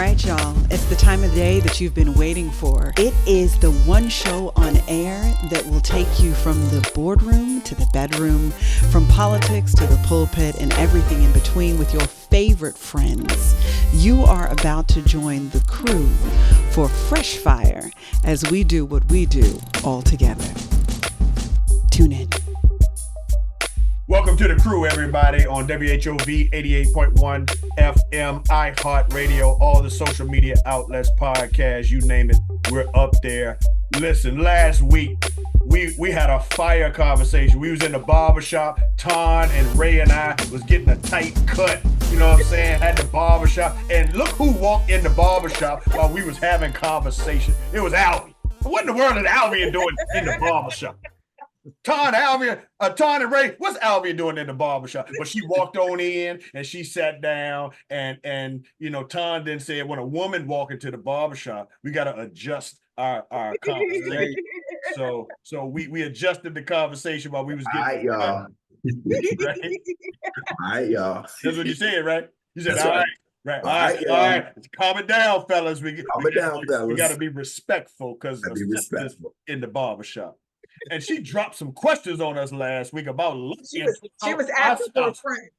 right, y'all. It's the time of day that you've been waiting for. It is the one show on air that will take you from the boardroom to the bedroom, from politics to the pulpit, and everything in between with your favorite friends. You are about to join the crew for Fresh Fire as we do what we do all together. Tune in. Welcome to the crew, everybody, on WHOV 88.1 FM, iHeartRadio, all the social media outlets, podcasts, you name it, we're up there. Listen, last week, we had a fire conversation. We was in the barbershop. Ton and Ray and I was getting a tight cut, you know what I'm saying, at the barbershop. And look who walked in the barbershop while we was having conversation. It was Alvy. What in the world is Alvy doing in the barbershop? Ton and Ray, what's Alvia doing in the barbershop? But she walked on in and she sat down and you know, Ton then said when a woman walk into the barbershop, we gotta adjust our conversation. So we adjusted the conversation while we was getting all right, y'all. right? All right, y'all. That's what you said, right? You said, That's all right. right. All right, All right. Calm it down, fellas. We fellas. gotta be respectful because Be respectful in the barbershop. And she dropped some questions on us last week about she was asking for a friend.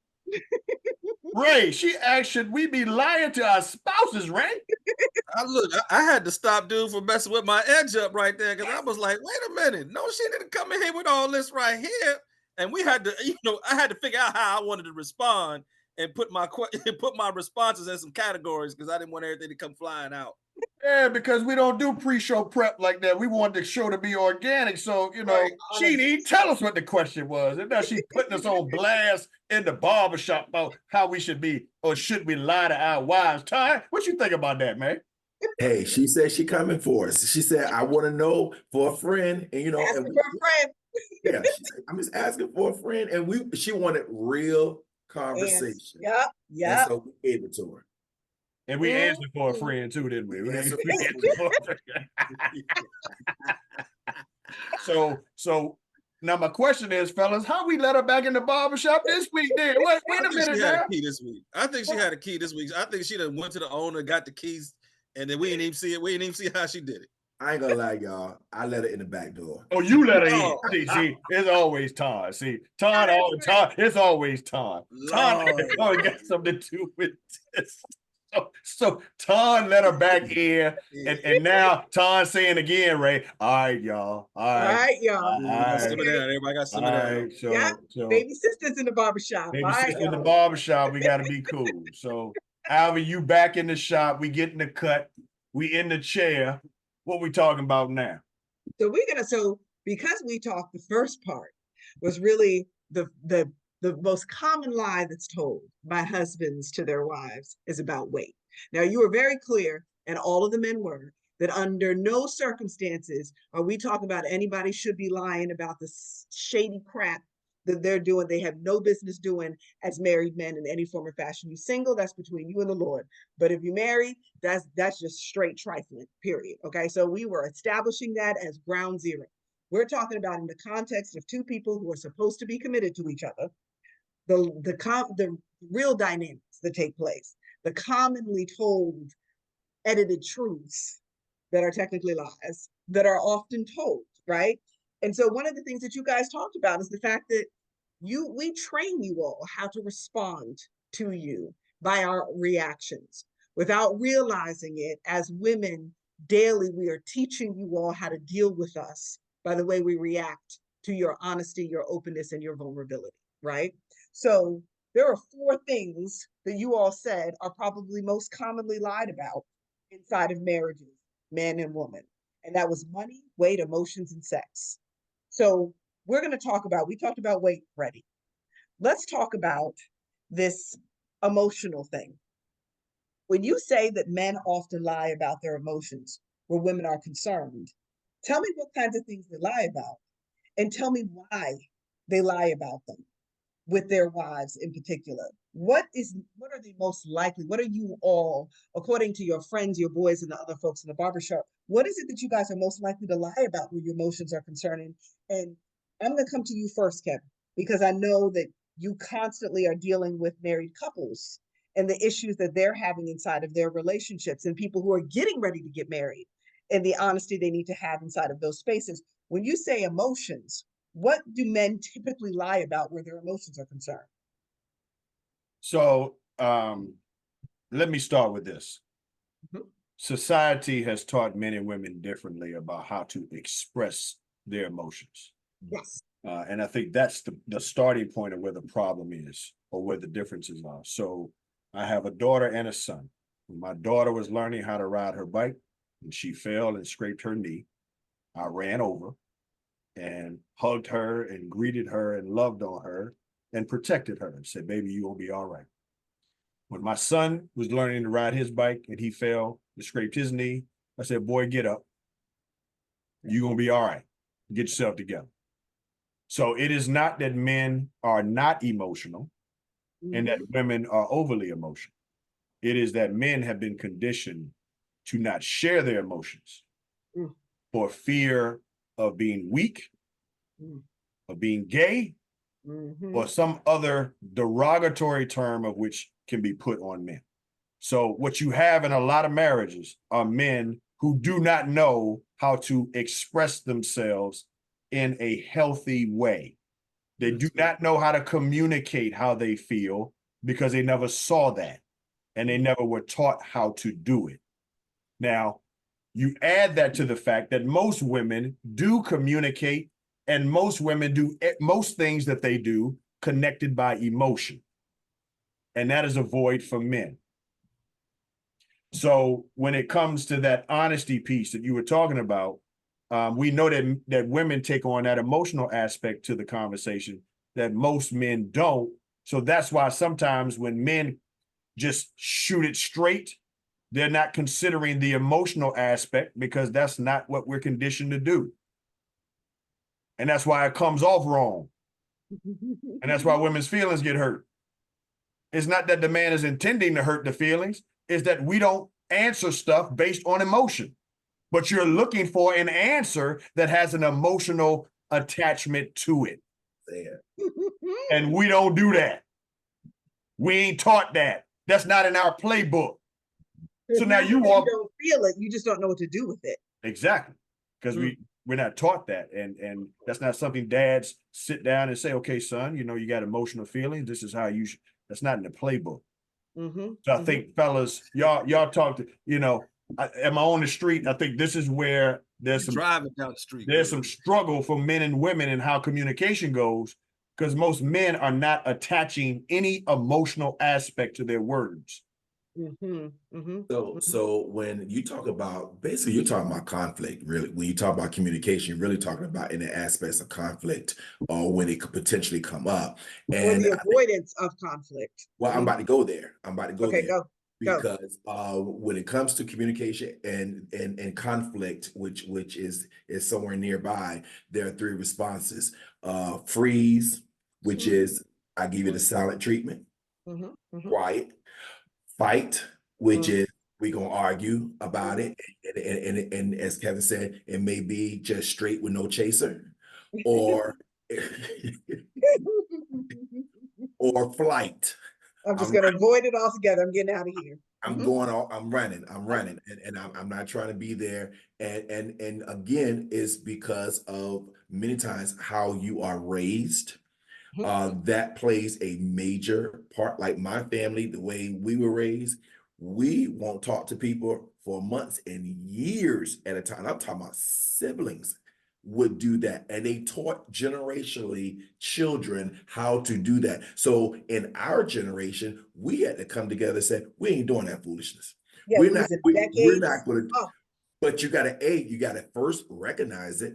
Ray, she asked, should we be lying to our spouses, Ray? I had to stop dude from messing with my edge up right there because I was like, wait a minute, no, she didn't come in here with all this right here. And we had to, I had to figure out how I wanted to respond and put my responses in some categories because I didn't want everything to come flying out. Yeah, because we don't do pre-show prep like that. We want the show to be organic. So, right. She didn't tell us what the question was. And now she's putting us on blast in the barbershop about how we should be or should we lie to our wives. Ty, what you think about that, man? Hey, she said she coming for us. She said, I want to know for a friend. And, asking for a friend. Yeah, she said, I'm just asking for a friend. And she wanted real conversation. Yep. And so we gave it to her. And we answered for a friend too, didn't we? So now my question is, fellas, how we let her back in the barbershop this week then? Wait a minute now. Key this week. I think she had a key this week. I think she done went to the owner, got the keys, and then we didn't even see it. We didn't even see how she did it. I ain't gonna lie, y'all. I let her in the back door. Oh, you let her in. See, it's always Todd. See, Todd, it's always Todd. Todd always got something to do with this. So Ton let her back in, and now Ton saying again, Ray, all right, y'all. All right, Simmer down. Everybody got simmer down. So baby sisters in the barbershop. Baby sisters in the barbershop, we got to be cool. So, Alvin, you back in the shop. We getting the cut. We in the chair. What we talking about now? So because we talked, the first part was really the most common lie that's told by husbands to their wives is about weight. Now, you were very clear, and all of the men were, that under no circumstances are we talking about anybody should be lying about the shady crap that they're doing. They have no business doing as married men in any form or fashion. You single, that's between you and the Lord. But if you married, that's just straight trifling, period. Okay, so we were establishing that as ground zero. We're talking about in the context of two people who are supposed to be committed to each other, the real dynamics that take place, the commonly told edited truths that are technically lies that are often told, right? And so one of the things that you guys talked about is the fact that we train you all how to respond to you by our reactions without realizing it. As women, daily, we are teaching you all how to deal with us by the way we react to your honesty, your openness, and your vulnerability, right? So there are 4 things that you all said are probably most commonly lied about inside of marriages, man and woman. And that was money, weight, emotions, and sex. So we talked about weight already. Let's talk about this emotional thing. When you say that men often lie about their emotions where women are concerned, tell me what kinds of things they lie about, and tell me why they lie about them with their wives in particular. What are they most likely? What are you all, according to your friends, your boys, and the other folks in the barbershop, what is it that you guys are most likely to lie about where your emotions are concerning? And I'm going to come to you first, Kevin, because I know that you constantly are dealing with married couples and the issues that they're having inside of their relationships, and people who are getting ready to get married, and the honesty they need to have inside of those spaces. When you say emotions, what do men typically lie about where their emotions are concerned? So let me start with this. Mhm. Society has taught men and women differently about how to express their emotions. Yes. And I think that's the starting point of where the problem is, or where the differences are. So I have a daughter and a son. When my daughter was learning how to ride her bike, and she fell and scraped her knee, I ran over and hugged her and greeted her and loved on her and protected her and said, baby, you're gonna be all right. When my son was learning to ride his bike and he fell and scraped his knee, I said, boy, get up. You're gonna be all right. Get yourself together. So it is not that men are not emotional and that women are overly emotional. It is that men have been conditioned to not share their emotions Mm. for fear of being weak, Mm. of being gay, Mhm. or some other derogatory term of which can be put on men. So what you have in a lot of marriages are men who do not know how to express themselves in a healthy way. They do not know how to communicate how they feel because they never saw that and they never were taught how to do it. Now, you add that to the fact that most women do communicate, and most women do most things that they do connected by emotion. And that is a void for men. So when it comes to that honesty piece that you were talking about, we know that women take on that emotional aspect to the conversation that most men don't. So that's why sometimes when men just shoot it straight, they're not considering the emotional aspect because that's not what we're conditioned to do. And that's why it comes off wrong. And that's why women's feelings get hurt. It's not that the man is intending to hurt the feelings, it's that we don't answer stuff based on emotion. But you're looking for an answer that has an emotional attachment to it. And we don't do that. We ain't taught that. That's not in our playbook. So now you walk. You don't feel it. You just don't know what to do with it. Exactly. Because we're not taught that. And that's not something dads sit down and say, okay, son, you got emotional feelings. This is how you should. That's not in the playbook. So I think, fellas, y'all talk to, am I on the street? I think this is where there's some driving down the street. There's some struggle for men and women in how communication goes, because most men are not attaching any emotional aspect to their words. So when you talk about, basically you're talking about conflict, really. When you talk about communication, you're really talking about in the aspects of conflict or when it could potentially come up. Or the avoidance of conflict. Well, I'm about to go there. Okay, go. Because when it comes to communication and conflict, which is somewhere nearby, there are three responses. Freeze, which is I give you the silent treatment. Quiet. Fight, which is we're gonna argue about it, and as Kevin said, it may be just straight with no chaser, or or flight. I'm just gonna avoid it altogether. I'm getting out of here. I'm going on. I'm running, and I'm not trying to be there. And again, it's because of many times how you are raised. That plays a major part. Like my family, the way we were raised, we won't talk to people for months and years at a time. I'm talking about siblings would do that, and they taught generationally children how to do that. So in our generation, we had to come together and say, we ain't doing that foolishness. Yeah, We're not going to. But you got to first recognize it.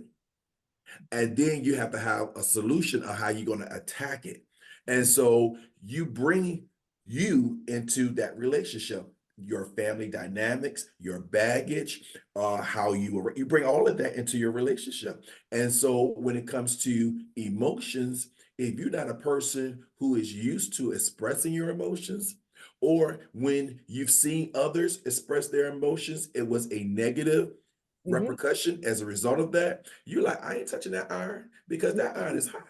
And then you have to have a solution of how you're going to attack it. And so you bring you into that relationship, your family dynamics, your baggage, how you bring all of that into your relationship. And so when it comes to emotions, if you're not a person who is used to expressing your emotions, or when you've seen others express their emotions, it was a negative repercussion as a result of that, you're like, I ain't touching that iron because that iron is hot.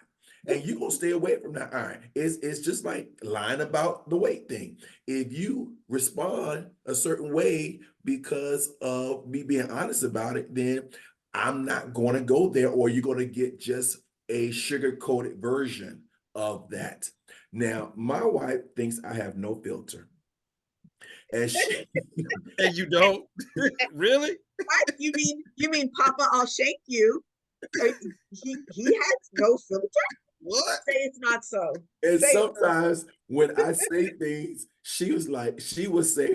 And you're gonna stay away from that. All right. It's just like lying about the weight thing. If you respond a certain way because of me being honest about it, then I'm not going to go there, or you're going to get just a sugar-coated version of that. Now, my wife thinks I have no filter. And she And you don't? Really? What? You mean Papa, I'll shake you. He has no filter? What? Say it's not so. and Say it. sometimes when I say things, she would say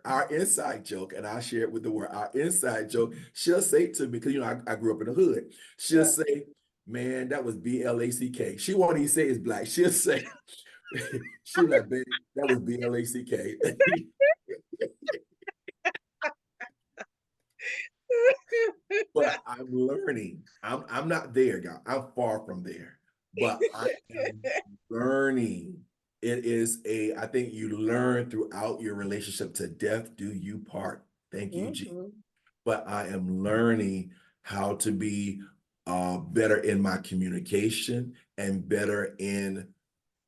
our inside joke, and I share it with the world. Our inside joke, she'll say to me, because I grew up in the hood. She'll Yeah. say, "Man, that was BLACK." She won't even say it's black. She'll say, she'll like, "Baby, that was BLACK." But I'm learning. I'm not there, guys. I'm far from there. But I am learning. I think you learn throughout your relationship to death do you part. Thank you, G. Mhm. But I am learning how to be better in my communication and better in,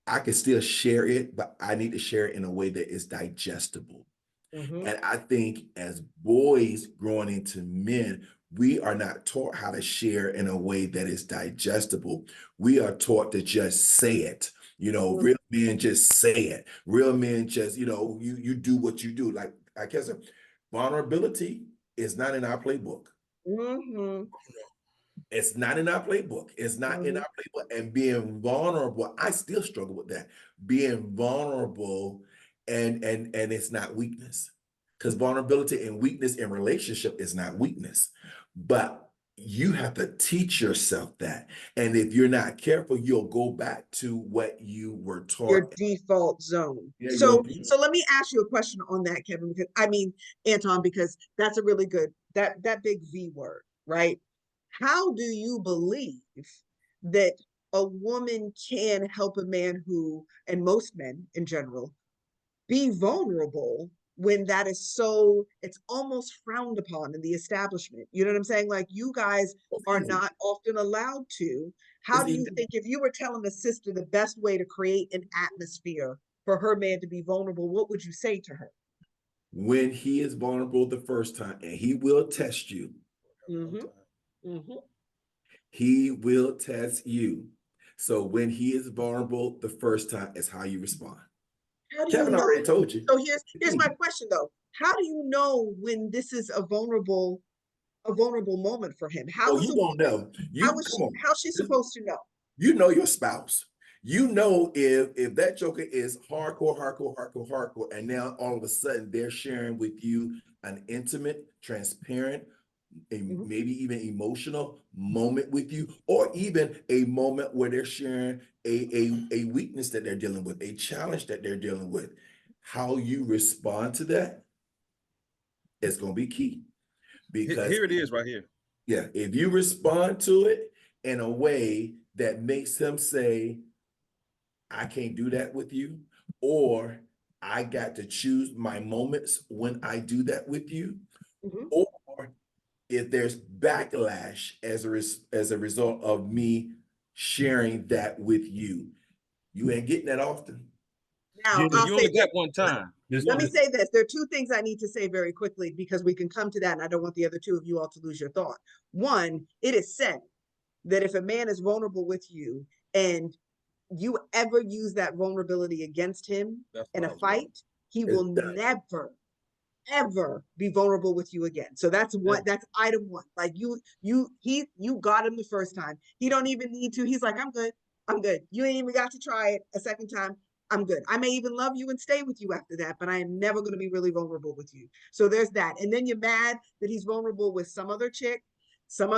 I can still share it, but I need to share it in a way that is digestible. Mhm. And I think as boys growing into men, we are not taught how to share in a way that is digestible. We are taught to just say it. Real men just say it. Real men just, you do what you do. Like I guess vulnerability is not in our playbook. Mhm. It's not in our playbook. It's not in Mhm. our playbook. And being vulnerable, I still struggle with that. Being vulnerable and it's not weakness. Because vulnerability and weakness in relationship is not weakness. But you have to teach yourself that. And if you're not careful, you'll go back to what you were Your taught. default zone. Yeah, So let me ask you a question on that, Kevin, because Anton, because that's a really good that big V word, right? How do you believe that a woman can help a man who, and most men in general, be vulnerable when that is so, it's almost frowned upon in the establishment? You know what I'm saying? Like, you guys it's are easy. not often allowed to. How It's do you easy. think, if you were telling a sister the best way to create an atmosphere for her man to be vulnerable, what would you say to her? When he is vulnerable the first time, and he will test you, Mm-hmm. Mm-hmm. he will test you. So when he is vulnerable the first time, is how you respond. How do you Kevin know? already told you. So here's my question though. How do you know when this is a vulnerable moment for him? Oh, you won't know. You come on. How's she supposed to know? You know your spouse. You know if that joker is hardcore, hardcore, hardcore, hardcore, and now all of a sudden they're sharing with you an intimate, transparent, Mhm. maybe even emotional moment with you, or even a moment where they're sharing a weakness that they're dealing with, a challenge that they're dealing with. How you respond to that is going to be key, because Here it is right here. yeah, if you respond to it in a way that makes him say, I can't do that with you, or I got to choose my moments when I do that with you, Mhm. or if there's backlash as a result of me sharing that with you, you ain't getting that often. Now, Yeah, Because I'll you say only this. got one time. Let me say this. There are two things I need to say very quickly because we can come to that, and I don't want the other two of you all to lose your thought. One, it is said that if a man is vulnerable with you and you ever use that vulnerability against him That's in what a I was going. fight, he It's will done. never, ever be vulnerable with you again. So that's Yeah. what that's item one. Like you got him the first time. He don't even need to. He's like, I'm good. I'm good. You ain't even got to try it a second time. I'm good. I may even love you and stay with you after that, but I am never going to be really vulnerable with you. So there's that. And then you're mad that he's vulnerable with some other chick, some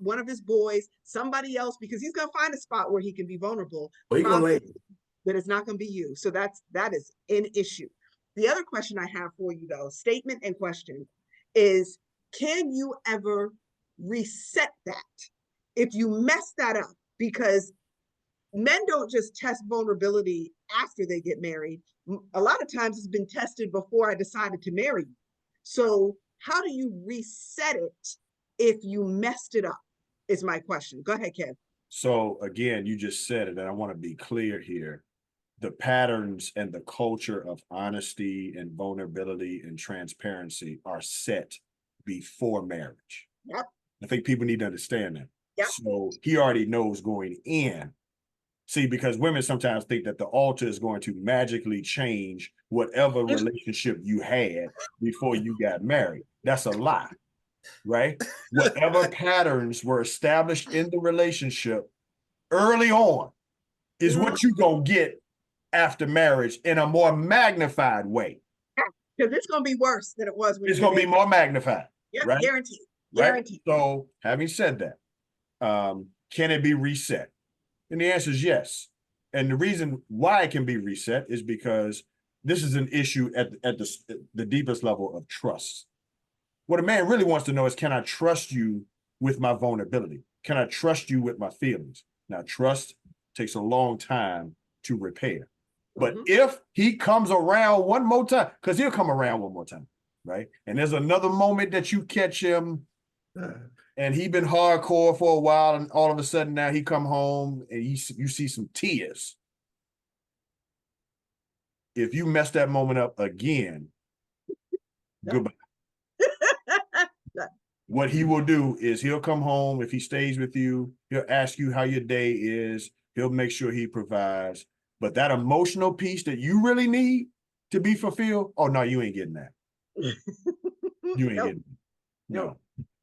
one of his boys, somebody else, because he's gonna find a spot where he can be vulnerable. But he gonna Probably, lay. but it's not gonna be you. So that is an issue. The other question I have for you, though, statement and question, is can you ever reset that if you mess that up? Because men don't just test vulnerability after they get married. A lot of times it's been tested before I decided to marry you. So, how do you reset it if you messed it up? Is my question. Go ahead, Kev. So again, you just said it, and I want to be clear here. The patterns and the culture of honesty and vulnerability and transparency are set before marriage. Yep. I think people need to understand that. Yep. So he already knows going in. See, because women sometimes think that the altar is going to magically change whatever relationship you had before you got married. That's a lie, right? Whatever patterns were established in the relationship early on is what you're going to get after marriage in a more magnified way. Because it's going to be worse than it was when it's going to be more magnified. Yep, right? guaranteed. Right. Guaranteed. So, having said that, can it be reset? And the answer is yes. And the reason why it can be reset is because this is an issue at the deepest level of trust. What a man really wants to know is, can I trust you with my vulnerability? Can I trust you with my feelings? Now, trust takes a long time to repair. But if he comes around one more time, because he'll come around one more time, right? And there's another moment that you catch him and he been hardcore for a while, and all of a sudden now he come home and you see some tears. If you mess that moment up again, goodbye. What he will do is he'll come home. If he stays with you, he'll ask you how your day is. He'll make sure he provides. But that emotional piece that you really need to be fulfilled, oh, no, you ain't getting that. You ain't getting it. No,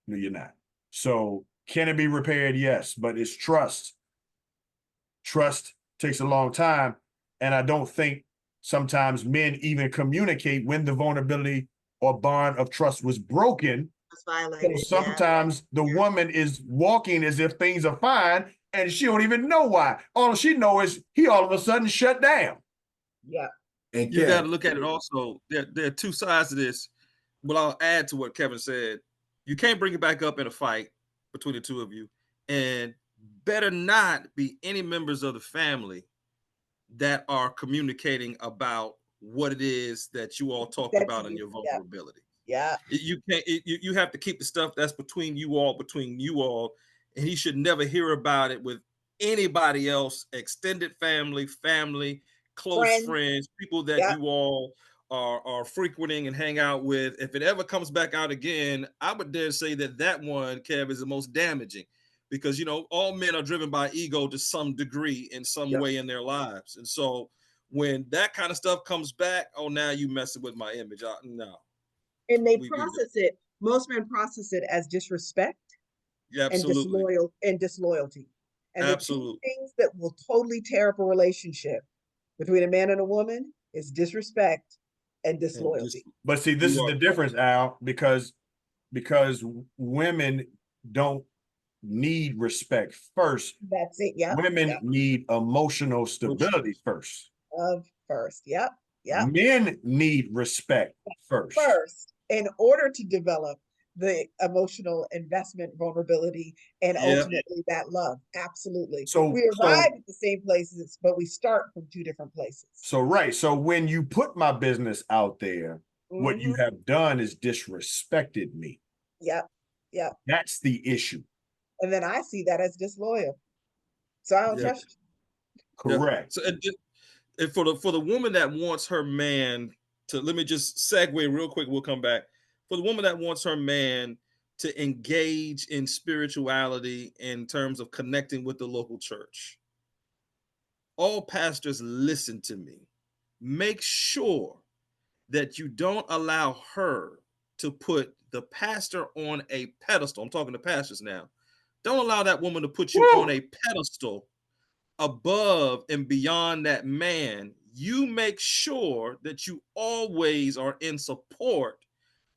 you're not. So can it be repaired? Yes, but it's trust. Trust takes a long time. And I don't think sometimes men even communicate when the vulnerability or bond of trust was broken. So sometimes the woman is walking as if things are fine, and she don't even know why. All she knows is he all of a sudden shut down. Yeah. And you got to look at it also. There are two sides to this. Well, I'll add to what Kevin said. You can't bring it back up in a fight between the two of you, and better not be any members of the family that are communicating about what it is that you all talked about in your vulnerability. Yeah. You can't. You have to keep the stuff that's between you all, and he should never hear about it with anybody else, extended family, close friends, people that you all are frequenting and hang out with. If it ever comes back out again, I would dare say that one, Kev, is the most damaging, because all men are driven by ego to some degree in some way in their lives, and so when that kind of stuff comes back, oh, now you messing with my image. No. And they process it. Most men process it as disrespect and disloyalty. And the two things that will totally tear up a relationship between a man and a woman is disrespect and disloyalty. But see, this is the difference, Al, because women don't need respect first. That's it. Yeah. Women need emotional stability first. Yep. Men need respect first. In order to develop the emotional investment, vulnerability, and ultimately that love. Absolutely. So we arrive at the same places, but we start from two different places. So when you put my business out there, what you have done is disrespected me. Yep. That's the issue. And then I see that as disloyal. So I don't trust you. Correct. So and for the woman that wants her man to, let me just segue real quick, we'll come back. For the woman that wants her man to engage in spirituality in terms of connecting with the local church, all pastors, listen to me. Make sure that you don't allow her to put the pastor on a pedestal. I'm talking to pastors now. Don't allow that woman to put you on a pedestal above and beyond that man. You make sure that you always are in support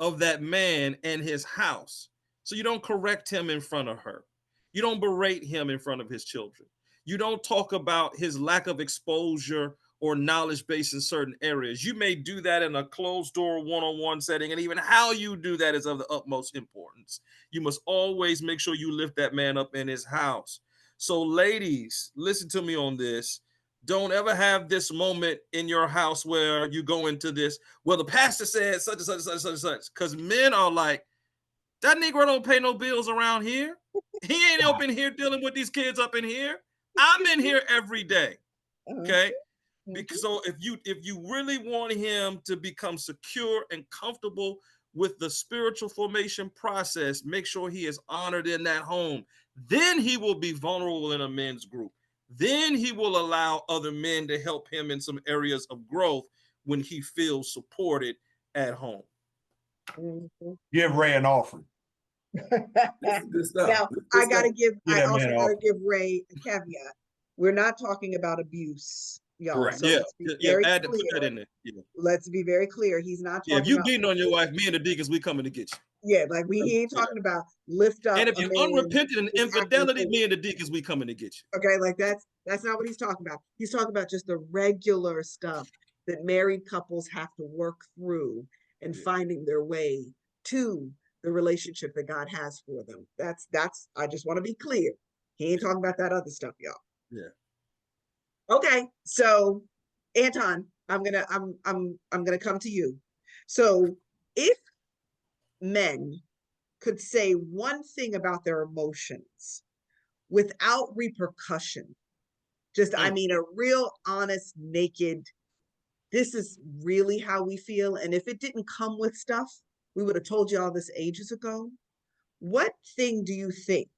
of that man and his house. So you don't correct him in front of her. You don't berate him in front of his children. You don't talk about his lack of exposure or knowledge base in certain areas. You may do that in a closed door one-on-one setting, and even how you do that is of the utmost importance. You must always make sure you lift that man up in his house. So ladies, listen to me on this. Don't ever have this moment in your house where you go into this, well, the pastor said such and such and such and such, because men are like, that Negro don't pay no bills around here. He ain't up in here dealing with these kids up in here. I'm in here every day. Okay. Because so if you really want him to become secure and comfortable with the spiritual formation process, make sure he is honored in that home. Then he will be vulnerable in a men's group. Then he will allow other men to help him in some areas of growth when he feels supported at home. Give Ray an offering. This is good stuff. Now, I gotta give Ray a caveat. We're not talking about abuse, y'all. Correct. So Yeah. let's be very I had to put clear. that in there. Yeah. Let's be very clear. He's not talking If you about beating on your wife, me and the deacons, we coming to get you. Yeah, like he ain't talking about lift up. And if you're unrepentant and infidelity, me and the deacons, we coming to get you. Okay, like that's not what he's talking about. He's talking about just the regular stuff that married couples have to work through and finding their way to the relationship that God has for them. That's I just want to be clear. He ain't talking about that other stuff, y'all. Yeah. Okay, so Anton, I'm gonna come to you. So if men could say one thing about their emotions without repercussion, just I mean a real honest, naked, this is really how we feel. And if it didn't come with stuff, we would have told you all this ages ago. What thing do you think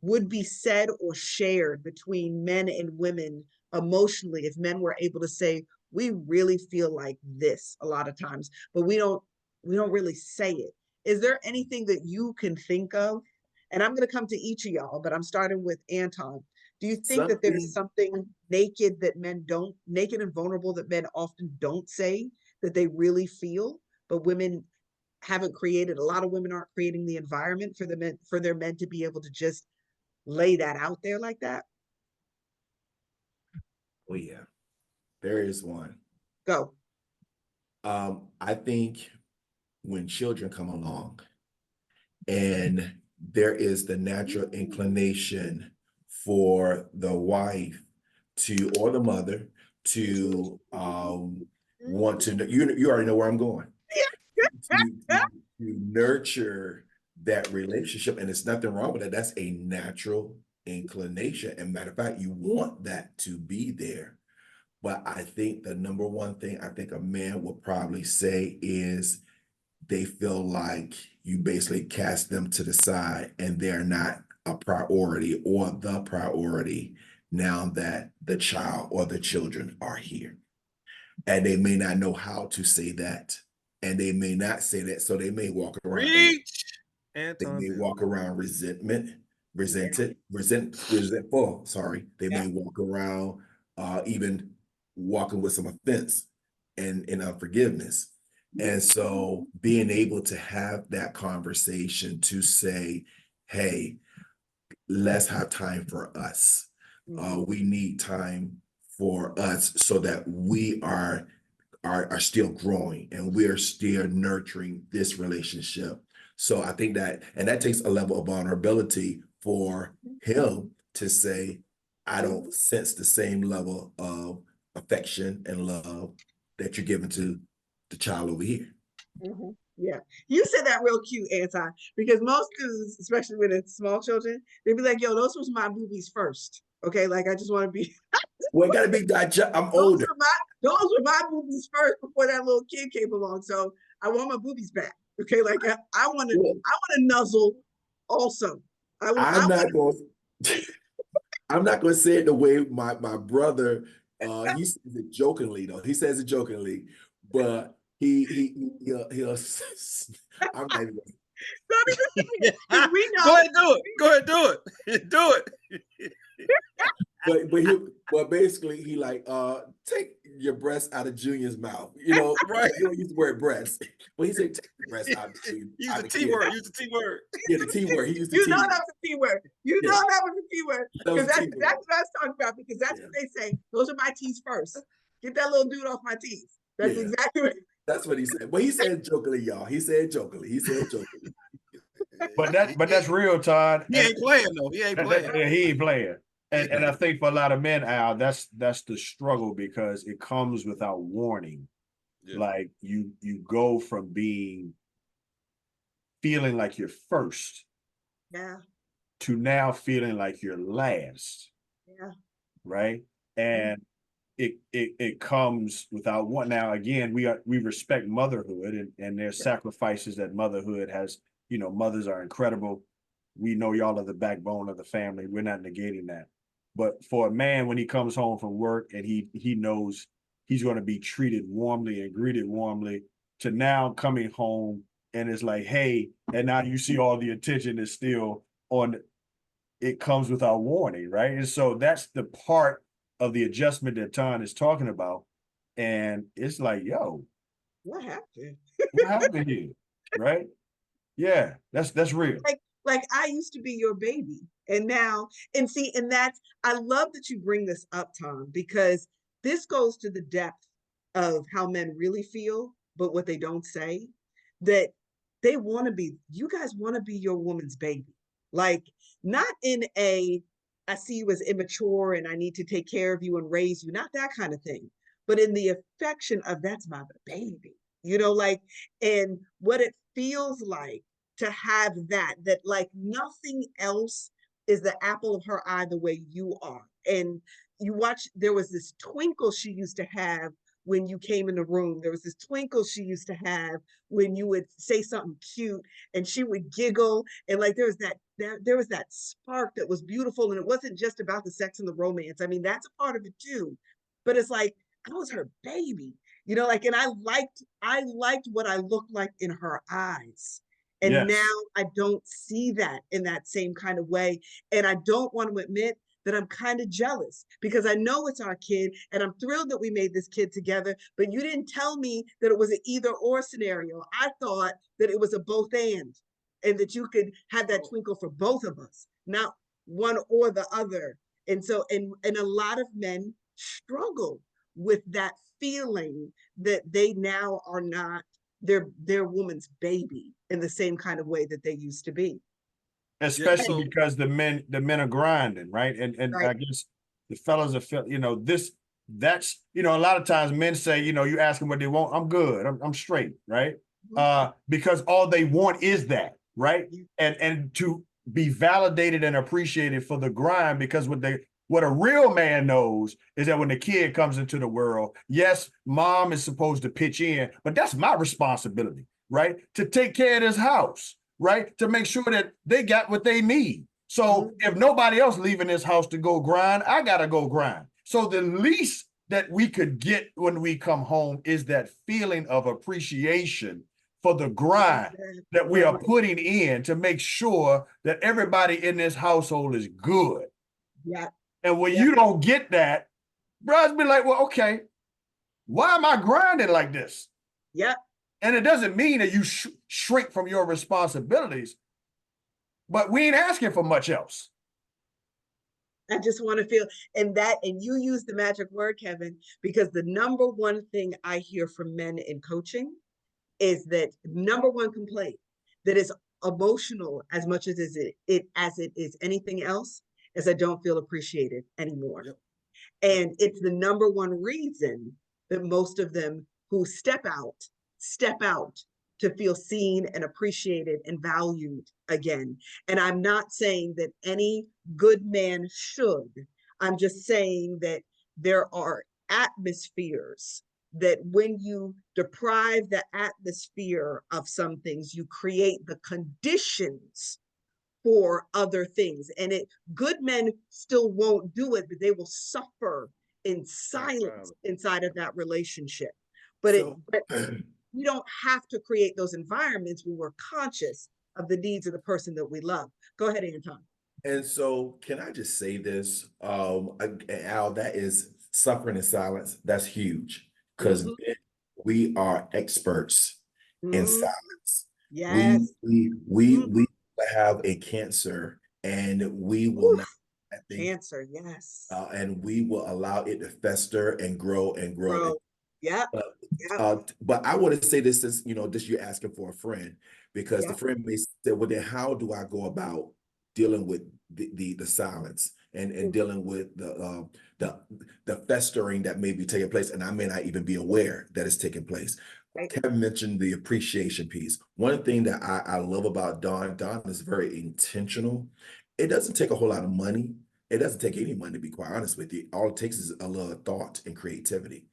would be said or shared between men and women emotionally if men were able to say, we really feel like this a lot of times, but we don't really say it? Is there anything that you can think of? And I'm going to come to each of y'all, but I'm starting with Anton. Do you think that there's something naked and vulnerable that men often don't say that they really feel, but women haven't created? A lot of women aren't creating the environment for their men to be able to just lay that out there like that. Oh yeah, there is one. Go. I think when children come along and there is the natural inclination for the wife to, or the mother to want to, you already know where I'm going, to nurture that relationship. And there's nothing wrong with that. That's a natural inclination. And matter of fact, you want that to be there. But I think the number one thing I think a man will probably say is they feel like you basically cast them to the side and they're not a priority or the priority now that the child or the children are here. And they may not know how to say that. And they may not say that. So they may walk around. Anton, they may walk around resentful. Sorry. They may walk around even walking with some offense and unforgiveness. And so being able to have that conversation to say, hey, let's have time for us. We need time for us so that we are still growing and we're still nurturing this relationship. So I think that, and that takes a level of vulnerability for him to say, I don't sense the same level of affection and love that you're giving to the child over here. Yeah, you said that real cute, Anton, because most dudes, especially when it's small children, they'd be like, yo, those was my boobies first. Okay, like I just want to be well, it gotta be I'm older. Those were my boobies first before that little kid came along. So I want my boobies back. Okay, like I want to nuzzle also. I'm not going to say it the way my brother, he says it jokingly though. He says it jokingly, but he'll I'm not even we know. Go ahead, do it. Do it. But basically he like, take your breast out of Junior's mouth. You know, right. You don't use the word breast. But he said take the breast out of Use the T word. Use the T word. Yeah, the T word. He used the T. You know that was the T word. You know that was the T word. Because that's what I was talking about, because that's what they say. Those are my T's first. Get that little dude off my T's. That's exactly what that's what he said. But he said jokingly, y'all. He said jokingly. But that's real, Todd. He ain't playing though. He ain't playing. He ain't playing. And I think for a lot of men, Al, that's the struggle, because it comes without warning. Yeah. Like you go from feeling like you're first. Yeah. to now feeling like you're last, Yeah. right? And it comes without one. Now again, we respect motherhood and there's sacrifices that motherhood has. You know, mothers are incredible. We know y'all are the backbone of the family. We're not negating that. But for a man, when he comes home from work and he knows he's going to be treated warmly and greeted warmly, to now coming home and it's like, hey, and now you see all the attention is still on, it comes without warning, right? And so that's the part of the adjustment that Ton is talking about. And it's like, yo, What happened? what happened here? Right? Yeah, that's real. Like I used to be your baby. And now, and see, and that's, I love that you bring this up, Tom, because this goes to the depth of how men really feel, but what they don't say, that they want to be, you guys want to be your woman's baby. Like, not in a, I see you as immature and I need to take care of you and raise you, not that kind of thing, but in the affection of that's my baby, you know, like, and what it feels like to have that like nothing else is the apple of her eye the way you are. And you watch, there was this twinkle she used to have when you came in the room. There was this twinkle she used to have when you would say something cute and she would giggle. And like there was that spark that was beautiful. And it wasn't just about the sex and the romance. I mean, that's a part of it too. But it's like, I was her baby, you know, like, and I liked what I looked like in her eyes. And now Yes. I don't see that in that same kind of way. And I don't want to admit that I'm kind of jealous because I know it's our kid and I'm thrilled that we made this kid together, but you didn't tell me that it was an either or scenario. I thought that it was a both and that you could have that twinkle for both of us, not one or the other. And so, and a lot of men struggle with that feeling that they now are not their woman's baby in the same kind of way that they used to be. Yeah. Especially So because the men are grinding, right? And Right. I guess the fellas are, that's, a lot of times men say, you ask them what they want, I'm good, I'm straight, right? Because all they want is that, right? And to be validated and appreciated for the grind, because what a real man knows is that when the kid comes into the world, yes, mom is supposed to pitch in, but that's my responsibility, right? To take care of this house, right? To make sure that they got what they need. So if nobody else leaving this house to go grind, I gotta go grind. So the least that we could get when we come home is that feeling of appreciation for the grind that we are putting in to make sure that everybody in this household is good. Yeah. And when you don't get that, bros be like, well, okay, why am I grinding like this? Yep. And it doesn't mean that you shrink from your responsibilities, but we ain't asking for much else. I just want to feel, and you use the magic word, Kevin, because the number one thing I hear from men in coaching is that number one complaint that is emotional as much as it is anything else is I don't feel appreciated anymore. Yep. And it's the number one reason that most of them who step out to feel seen and appreciated and valued again. And I'm not saying that any good man should. I'm just saying that there are atmospheres that when you deprive the atmosphere of some things, you create the conditions for other things. And good men still won't do it, but they will suffer in silence inside of that relationship. But we don't have to create those environments when we're conscious of the needs of the person that we love. Go ahead, Anton. And so, can I just say this, Al? That is suffering in silence. That's huge because we are experts in silence. Yes. We have a cancer, and we will not. Cancer, yes. And we will allow it to fester and grow and grow. Yep. But I want to say this is, this you're asking for a friend, because the friend may say, well, then how do I go about dealing with the silence and dealing with the festering that may be taking place, and I may not even be aware that it's taking place. Kevin mentioned the appreciation piece. One thing that I love about Don is very intentional, It doesn't take a whole lot of money. It doesn't take any money, to be quite honest with you. All it takes is a little thought and creativity.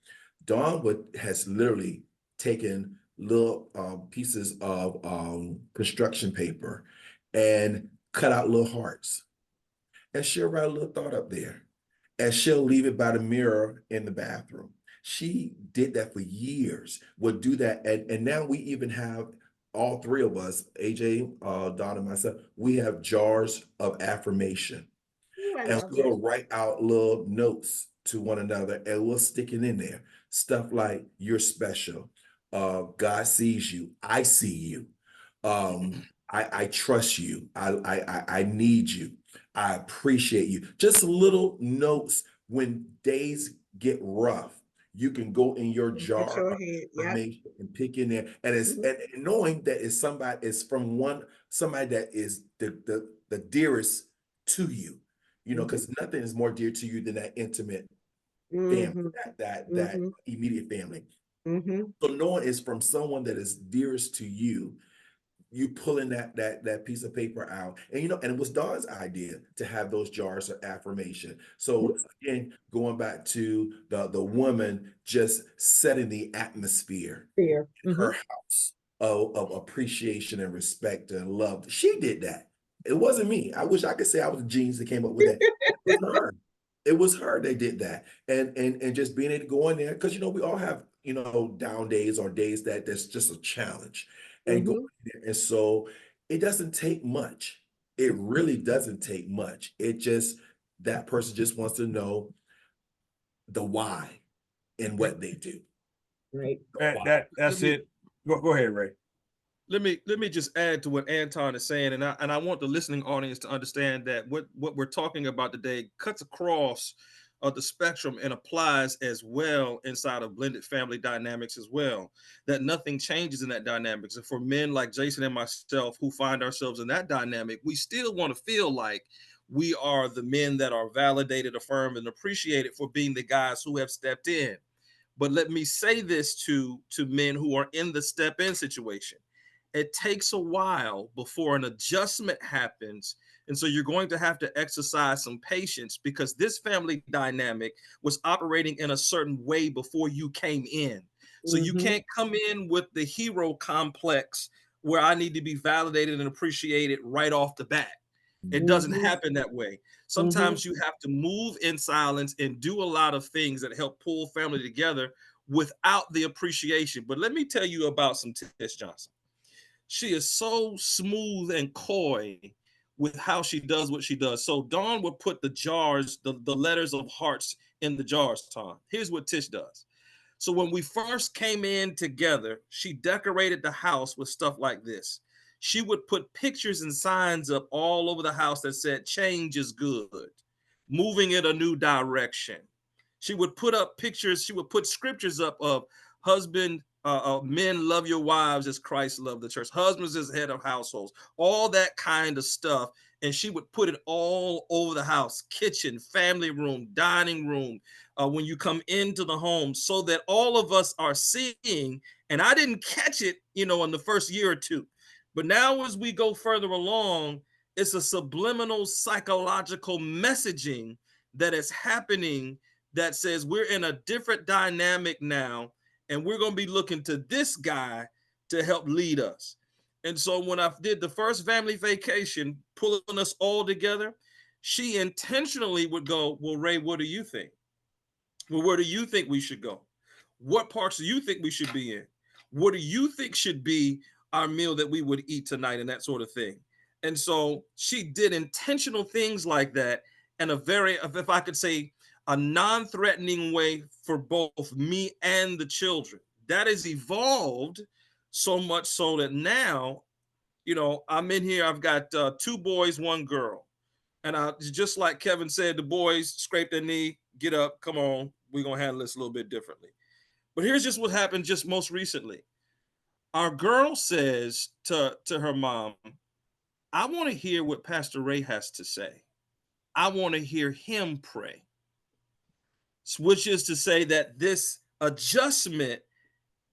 Has literally taken little pieces of construction paper and cut out little hearts. And she'll write a little thought up there. And she'll leave it by the mirror in the bathroom. She did that for years, would do that. And now we even have all three of us, AJ, Don, and myself, we have jars of affirmation. Ooh, I And love that. we'll write out little notes to one another and we'll stick it in there. Stuff like, you're special. God sees you. I see you. I trust you. I need you. I appreciate you. Just little notes when days get rough. You can go in your Get jar your of head. Yep. information and pick in there. And it's Mhm. and knowing that it's somebody that is the dearest to you, because nothing is more dear to you than that intimate family, Mhm. that Mhm. immediate family. Mhm. So knowing it's from someone that is dearest to you, you pulling that piece of paper out, and it was Dawn's idea to have those jars of affirmation. So again, going back to the woman just setting the atmosphere Fear. in her house of appreciation and respect and love. She did that. It wasn't me. I wish I could say I was the genius that came up with that. It was her. It was her that did that. And just being able to go in there, because we all have, down days or days that's just a challenge. And go Mhm. in there. And so it doesn't take much. It really doesn't take much. It just that person just wants to know the why in what they do. Right. The why. That's it. Go ahead, Ray. Let me just add to what Anton is saying, and I want the listening audience to understand that what we're talking about today cuts across the spectrum and applies as well inside of blended family dynamics as well. That nothing changes in that dynamics, and for men like Jason and myself who find ourselves in that dynamic, we still want to feel like we are the men that are validated, affirmed, and appreciated for being the guys who have stepped in. But let me say this to men who are in the step in situation. It takes a while before an adjustment happens. And so you're going to have to exercise some patience because this family dynamic was operating in a certain way before you came in. So you Mhm. can't come in with the hero complex where I need to be validated and appreciated right off the bat. It doesn't Mhm. happen that way. Mhm. Sometimes you have to move in silence and do a lot of things that help pull family together without the appreciation. But let me tell you about some Tish Johnson. She is so smooth and coy with how she does what she does. So Dawn would put the jars, the letters of hearts in the jars, Tom. Here's what Tish does. So when we first came in together, she decorated the house with stuff like this. She would put pictures and signs up all over the house that said change is good, moving in a new direction. She would put up pictures, she would put scriptures up of husband, men love your wives as Christ loved the church, husbands as head of households, all that kind of stuff. And she would put it all over the house, kitchen, family room, dining room, when you come into the home, so that all of us are seeing. And I didn't catch it, in the first year or two. But now, as we go further along, it's a subliminal psychological messaging that is happening that says we're in a different dynamic now, and we're going to be looking to this guy to help lead us. And so when I did the first family vacation, pulling us all together, she intentionally would go, well, Ray, what do you think? Well, where do you think we should go? What parts do you think we should be in? What do you think should be our meal that we would eat tonight, and that sort of thing? And so she did intentional things like that in a very, if I could say, a non-threatening way for both me and the children. That has evolved so much so that now, I'm in here, I've got two boys, one girl. And just like Kevin said, the boys scrape their knee, get up, come on, we're going to handle this a little bit differently. But here's just what happened just most recently. Our girl says to her mom, I want to hear what Pastor Ray has to say. I want to hear him pray, which is to say that this adjustment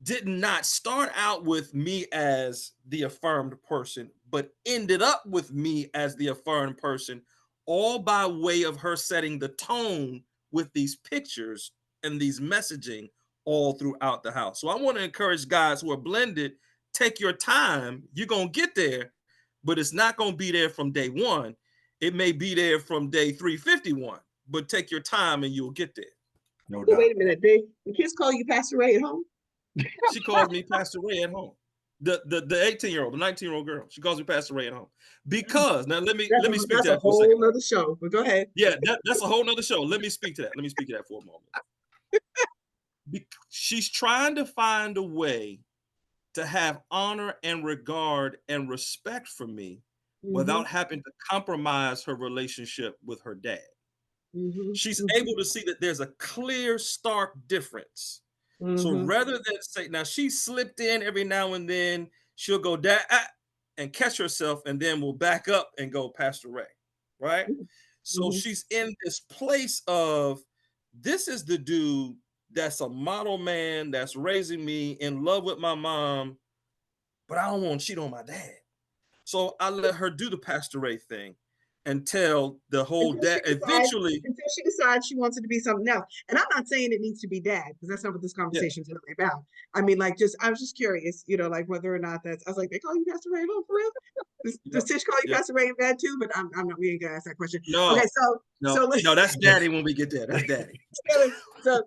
did not start out with me as the affirmed person, but ended up with me as the affirmed person, all by way of her setting the tone with these pictures and these messaging all throughout the house. So I want to encourage guys who are blended, take your time. You're going to get there, but it's not going to be there from day one. It may be there from day 351, but take your time and you'll get there. No So doubt. wait a minute, the kids call you Pastor Ray at home? She calls me Pastor Ray at home. The 18-year-old, the 19-year-old girl, she calls me Pastor Ray at home. Because now let me speak to that for a second. That's a whole nother show, but go ahead. Yeah, that's a whole nother show. Let me speak to that. For a moment. She's trying to find a way to have honor and regard and respect for me without having to compromise her relationship with her dad. She's able to see that there's a clear, stark difference. So rather than say, now she slipped in every now and then, she'll go and catch herself, and then we'll back up and go Pastor Ray, right? So she's in this place of, this is the dude that's a model man that's raising me in love with my mom, but I don't want to cheat on my dad. So I let her do the Pastor Ray thing until the whole dad eventually. Until she decides she wants it to be something else. And I'm not saying it needs to be dad, because that's not what this conversation is really about. I mean, like, I was just curious, like whether or not I was like, they call you Pastor Ray at home for real? Does Tish call you Pastor Ray in bed too? But I'm not, we ain't gonna ask that question. No. Okay, No, that's daddy when we get there. That's daddy. So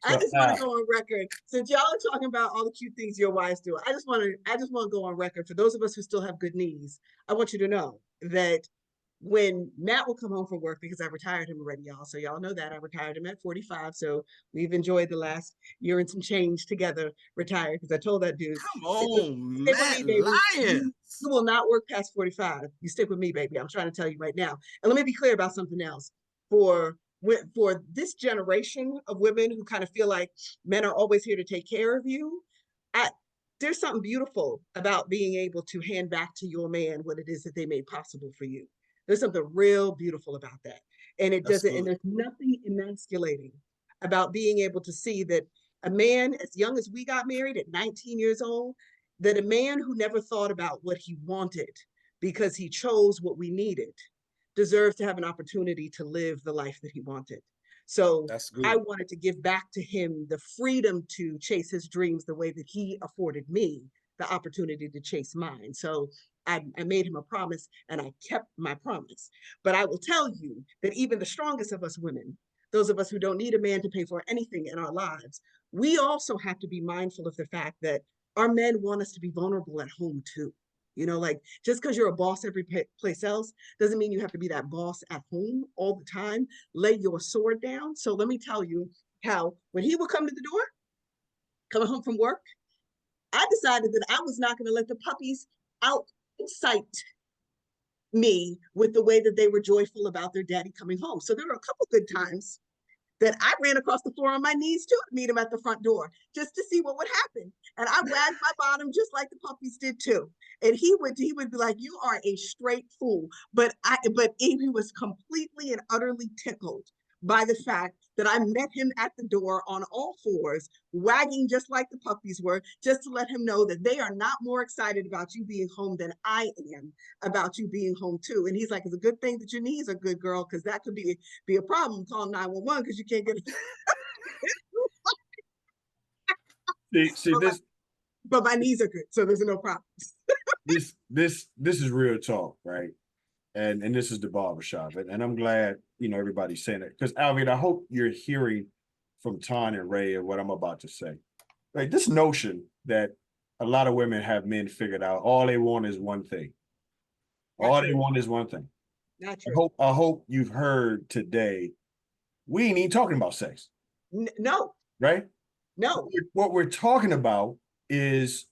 I just want to go on record, since y'all are talking about all the cute things your wives do. I just want to go on record for those of us who still have good knees. I want you to know that when Matt will come home from work, because I retired him already, y'all. So y'all know that I retired him at 45. So we've enjoyed the last year and some change together, retired, because I told that dude, come on, stick with me, baby. Lion. You will not work past 45. You stick with me, baby. I'm trying to tell you right now. And let me be clear about something else. For this generation of women who kind of feel like men are always here to take care of you, there's something beautiful about being able to hand back to your man what it is that they made possible for you. There's something real beautiful about that. And it doesn't, and there's nothing emasculating about being able to see that a man as young as we got married at 19 years old, that a man who never thought about what he wanted because he chose what we needed deserves to have an opportunity to live the life that he wanted. So I wanted to give back to him the freedom to chase his dreams the way that he afforded me the opportunity to chase mine. So I made him a promise, and I kept my promise. But I will tell you that even the strongest of us women, those of us who don't need a man to pay for anything in our lives, we also have to be mindful of the fact that our men want us to be vulnerable at home too. Like, just because you're a boss every place else doesn't mean you have to be that boss at home all the time. Lay your sword down. So let me tell you how, when he would come to the door, coming home from work, I decided that I was not going to let the puppies excite me with the way that they were joyful about their daddy coming home. So there were a couple good times that I ran across the floor on my knees too to meet him at the front door, just to see what would happen. And I wagged my bottom just like the puppies did too. And he would be like, "You are a straight fool." But he was completely and utterly tickled by the fact that I met him at the door on all fours, wagging just like the puppies were, just to let him know that they are not more excited about you being home than I am about you being home too. And he's like, "It's a good thing that your knees are good, girl, because that could be a problem. Call 911 because you can't get it." See this. But my knees are good, so there's no problems. This is real talk, right? And this is the barbershop, and I'm glad everybody's saying it, because Alvin, I hope you're hearing from Ton and Ray and what I'm about to say. Like, this notion that a lot of women have men figured out, all they want is one thing. They want is one thing. Not true. I hope you've heard today, we ain't even talking about sex. No. Right? No. What we're talking about is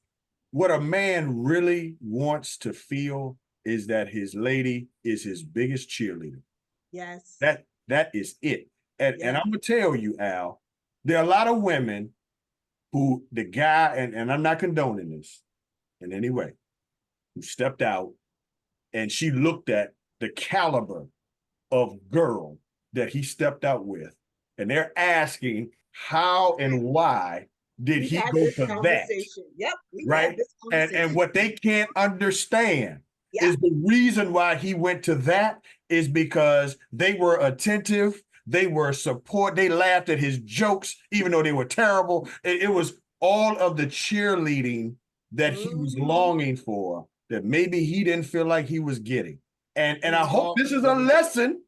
what a man really wants to feel is that his lady is his biggest cheerleader. Yes. That is it. And I'm gonna tell you, Al, there are a lot of women who the guy, and I'm not condoning this in any way, who stepped out and she looked at the caliber of girl that he stepped out with, and they're asking how and why did We've he had go this to that? conversation. Yep, we've Right? had this And conversation. what they can't understand Yeah. is the reason why he went to that is because they were attentive, they were support, they laughed at his jokes, even though they were terrible. It was all of the cheerleading that he was longing for that maybe he didn't feel like he was getting. And I hope this is a lesson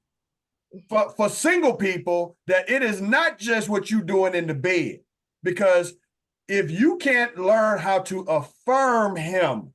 for single people, that it is not just what you're doing in the bed. Because if you can't learn how to affirm him,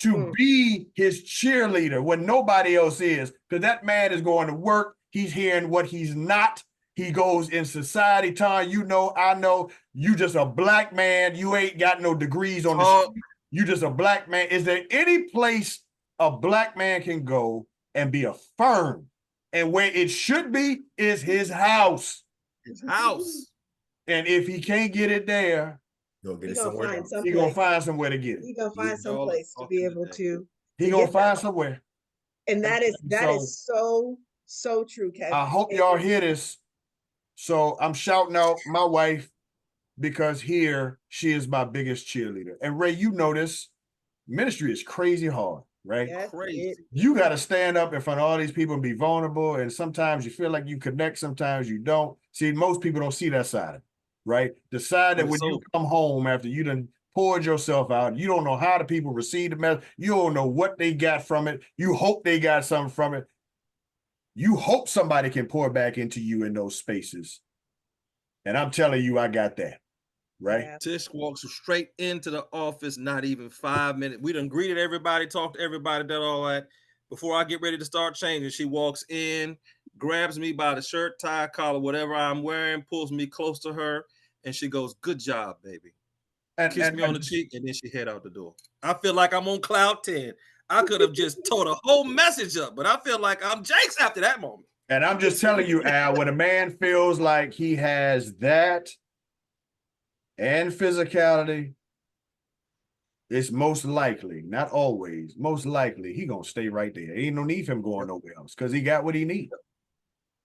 to be his cheerleader when nobody else is, because that man is going to work, he's hearing what he's not. He goes in society, Tom, you know, I know, you just a black man, you ain't got no degrees on the street. You just a black man. Is there any place a black man can go and be affirmed? And where it should be is his house. His house. And if he can't get it there, He'll get He it gonna somewhere find else. some he gonna place. find somewhere to get it. He gonna find some Y'all place to be talking able today. to He to gonna get find that. somewhere. And that So, is so true, Kev. I hope And- y'all hear this. So I'm shouting out my wife, because here she is my biggest cheerleader. And Ray, you know this, ministry is crazy hard, right? Yes, Crazy. You got to stand up in front of all these people and be vulnerable. And sometimes you feel like you connect, sometimes you don't. See, most people don't see that side of it, right? The side that when you come home after you done poured yourself out, you don't know how the people receive the message. You don't know what they got from it. You hope they got something from it. You hope somebody can pour back into you in those spaces. And I'm telling you, I got that, right? Yeah. Tish walks straight into the office, not even 5 minutes. We done greeted everybody, talked to everybody, done all that. Before I get ready to start changing, she walks in, grabs me by the shirt, tie, collar, whatever I'm wearing, pulls me close to her, and she goes, "Good job, baby." Kiss me on the cheek, and then she head out the door. I feel like I'm on cloud 10. I could have just tore the whole message up, but I feel like I'm Jake's after that moment. And I'm just telling you, Al, when a man feels like he has that and physicality, it's most likely, not always, most likely, he gonna stay right there. Ain't no need for him going nowhere else, because he got what he needs.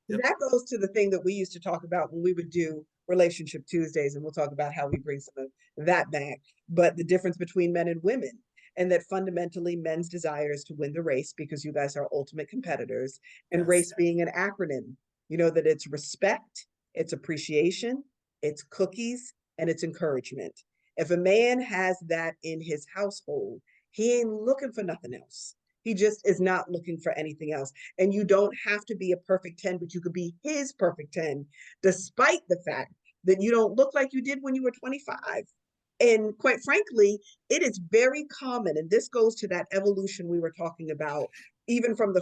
That goes to the thing that we used to talk about when we would do Relationship Tuesdays, and we'll talk about how we bring some of that back. But the difference between men and women, and that fundamentally men's desire is to win the race because you guys are ultimate competitors, and Yes. race being an acronym, you know, that it's respect, it's appreciation, it's cookies, and it's encouragement. If a man has that in his household, he ain't looking for nothing else. He just is not looking for anything else. And you don't have to be a perfect 10, but you could be his perfect 10, despite the fact that you don't look like you did when you were 25. And quite frankly, it is very common, and this goes to that evolution we were talking about, even from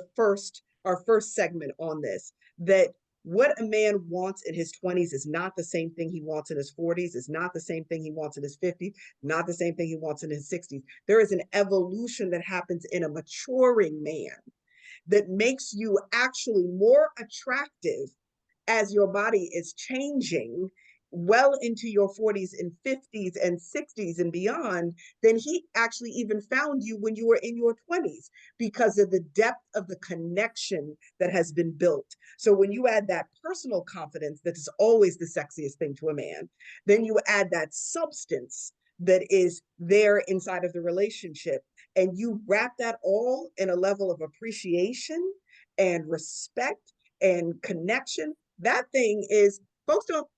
our first segment on this, that what a man wants in his 20s is not the same thing he wants in his 40s, is not the same thing he wants in his 50s, not the same thing he wants in his 60s. There is an evolution that happens in a maturing man that makes you actually more attractive as your body is changing well into your 40s and 50s and 60s and beyond than he actually even found you when you were in your 20s, because of the depth of the connection that has been built. So when you add that personal confidence that is always the sexiest thing to a man, then you add that substance that is there inside of the relationship, and you wrap that all in a level of appreciation and respect and connection. That thing is,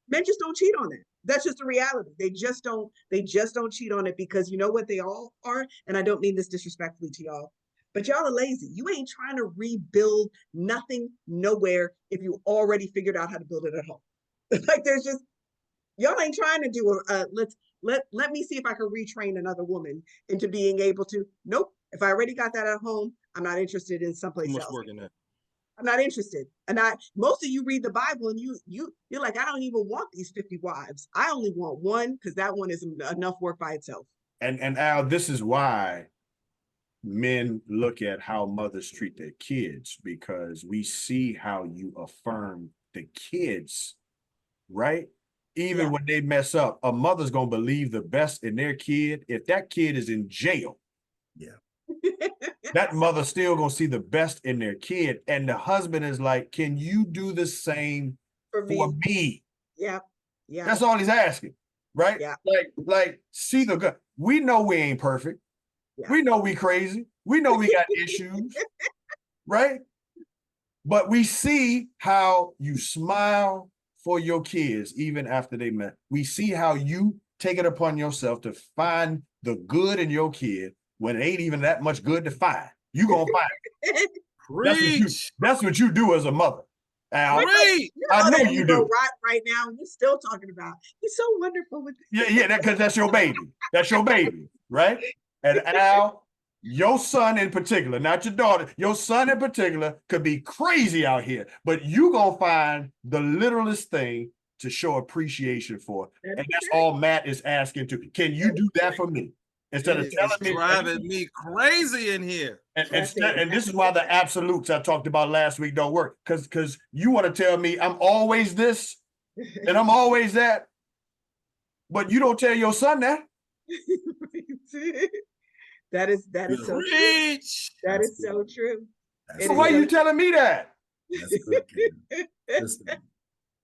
men just don't cheat on that. That's just the reality. They just don't cheat on it, because you know what they all are? And I don't mean this disrespectfully to y'all, but y'all are lazy. You ain't trying to rebuild nothing nowhere if you already figured out how to build it at home. Like y'all ain't trying to do let me see if I can retrain another woman into being able to. Nope. If I already got that at home, I'm not interested in someplace else. Work in that. I'm not interested. And most of you read the Bible and you're like, I don't even want these 50 wives. I only want one, because that one is enough work by itself. And Al, this is why men look at how mothers treat their kids, because we see how you affirm the kids, right? Even when they mess up, a mother's gonna believe the best in their kid. If that kid is in jail, that mother still gonna see the best in their kid. And the husband is like, can you do the same for me? Yeah. That's all he's asking, right? Yeah. Like see the good. We know we ain't perfect. Yeah. We know we crazy. We know we got issues, right? But we see how you smile for your kids even after they met. We see how you take it upon yourself to find the good in your kid when it ain't even that much good to find. You gonna find it. That's what you do as a mother. Al, Preach. I know that you Negro do. right now, you're still talking about. He's so wonderful with. Yeah, because that's your baby. That's your baby, right? And Al, your son in particular, not your daughter, your son in particular could be crazy out here, but you gonna find the littlest thing to show appreciation for. And that's all Matt is asking to. Can you do that for me? Instead of It's telling me driving me crazy in here. and this is why the absolutes I talked about last week don't work. Because you want to tell me I'm always this and I'm always that, but you don't tell your son that. That is so true. That is so true. So why are you telling me that? That's good. That's good.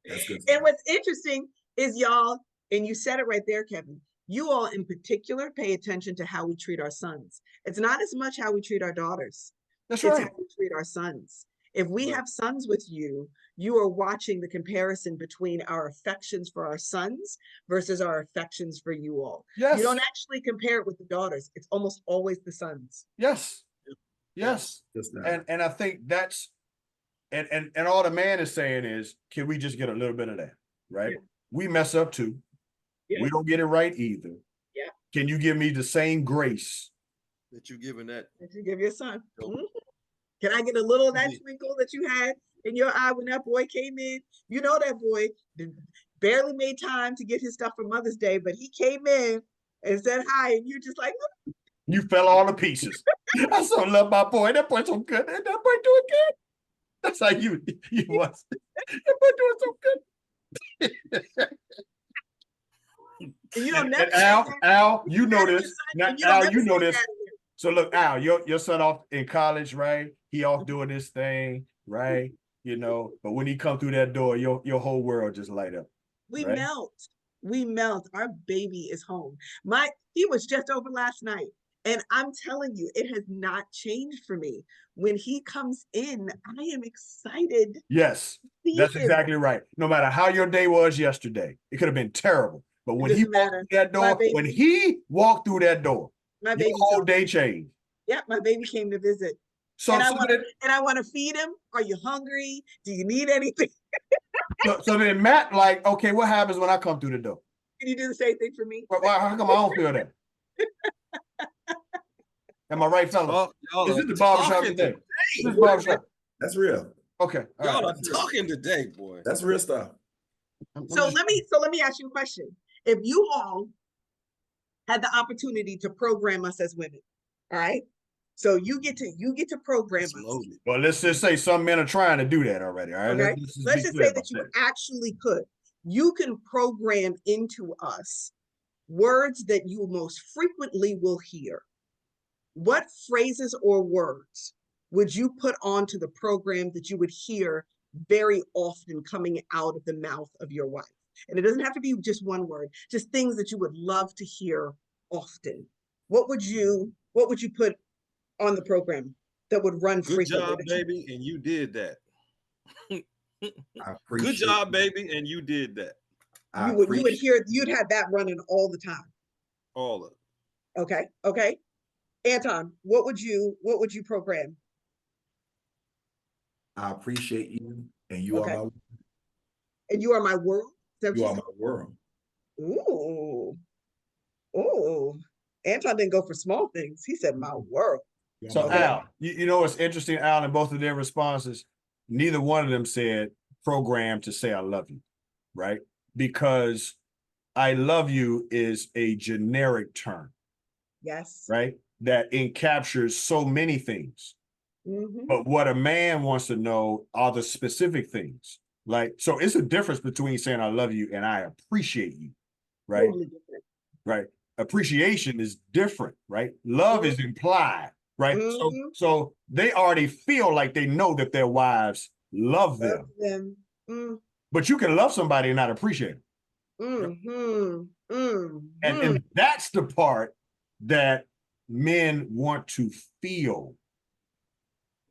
That's good. And what's interesting is y'all, and you said it right there, Kevin, you all in particular pay attention to how we treat our sons. It's not as much how we treat our daughters. That's It's right. how we treat our sons. If we have sons with you, you are watching the comparison between our affections for our sons versus our affections for you all. Yes. You don't actually compare it with the daughters. It's almost always the sons. Yes. And I think that's and all the man is saying is, can we just get a little bit of that? Right? Yeah. We mess up too. Yeah. We don't get it right either. Yeah. Can you give me the same grace that you giving that you give your son? Mm-hmm. Can I get a little of that twinkle that you had in your eye when that boy came in? You know that boy barely made time to get his stuff for Mother's Day, but he came in and said hi, and you just like, oh. You fell all to pieces. I so love my boy. That boy's so good. That boy doing good. That's how you was. That boy doing so good. And you don't never and Al, you know this. Now, Al, you know this. So look, Al, your son off in college, right? He off doing this thing, right? You know, but when he come through that door, your whole world just light up. We melt. We melt. Our baby is home. He was just over last night. And I'm telling you, it has not changed for me. When he comes in, I am excited. Yes, that's exactly right. No matter how your day was yesterday, it could have been terrible. But when he walked through that door, my your whole day changed. Yeah, my baby came to visit. So, and I want to feed him. Are you hungry? Do you need anything? so then Matt, like, okay, what happens when I come through the door? Can you do the same thing for me? How come I don't feel that? Am I right, fellas? Is it the barbershop today? This is barbershop. That's real. Okay. Y'all are talking today, boy. That's real stuff. So let me ask you a question. If you all had the opportunity to program us as women, all right? So you get to program us. Well, let's just say some men are trying to do that already. All right. Okay? Let's just say that you actually could. You can program into us words that you most frequently will hear. What phrases or words would you put onto the program that you would hear very often coming out of the mouth of your wife? And it doesn't have to be just one word, just things that you would love to hear often. What would you put on the program that would run frequently? Good job, baby, and you did that. Good job, baby, and you did that. You'd have that running all the time. All of it. Okay. Anton, what would you program? I appreciate you, and you are my world. And you are my world? You are my world. Ooh. Anton didn't go for small things. He said my world. So Al, you know what's interesting, Al, in both of their responses, neither one of them said program to say I love you, right? Because I love you is a generic term. Yes. Right? That encaptures so many things. Mm-hmm. But what a man wants to know are the specific things. Like, so it's a difference between saying I love you and I appreciate you, right? Totally different. Right. Appreciation is different, right? Love is implied, right? Mm-hmm. So they already feel like they know that their wives love them. Mm. But you can love somebody and not appreciate them. Mm-hmm. Mm-hmm. And that's the part that men want to feel